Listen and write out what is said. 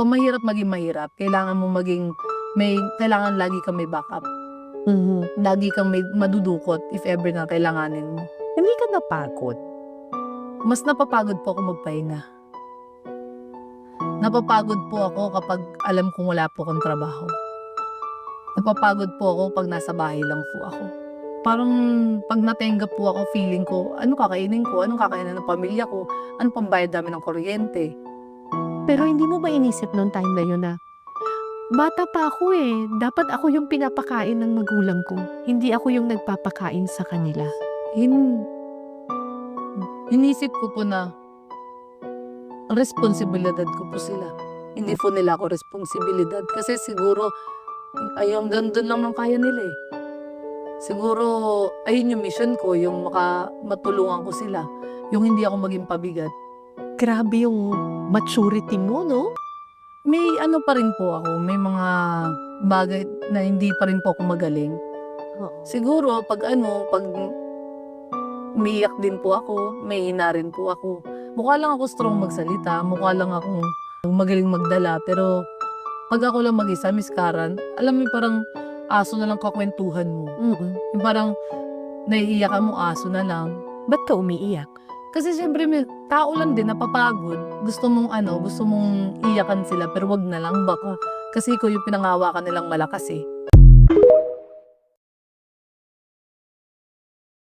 Kung mahirap maging mahirap, kailangan mo maging kailangan lagi kang may backup. Lagi kang may madudukot if ever na kailanganin mo. Hindi ka napagod? Mas napapagod po ako magpahinga. Napapagod po ako kapag alam kong wala po akong trabaho. Napapagod po ako pag nasa bahay lang po ako. Parang pag natenga po ako, feeling ko, ano kakainin ko? Anong kakainin ng pamilya ko? Ano pambayad namin ng kuryente? Pero hindi mo ba inisip noong time na yun na, bata pa ako dapat ako yung pinapakain ng magulang ko. Hindi ako yung nagpapakain sa kanila. Inisip ko po na responsibilidad ko po sila. Hindi po nila ako responsibilidad. Kasi siguro, ay hanggang doon lang ang kaya nila eh. Siguro, ayun yung mission ko, yung matulungan ko sila. Yung hindi ako maging pabigat. Grabe yung maturity mo, no? May ano pa rin po ako, may mga bagay na hindi pa rin po ako magaling. Siguro, pag umiiyak din po ako, may hina rin po ako. Mukha lang ako strong magsalita, mukha lang akong magaling magdala, pero pag ako lang mag-isa, Miss Karen, alam mo parang aso na lang kakwentuhan mo. Yung parang naiiyakan mo, aso na lang. Ba't ka umiiyak? Kasi siyempre may tao lang din, napapagod. Gusto mong iyakan sila, pero wag na lang baka. Kasi ikaw yung pinangawakan nilang malakas eh.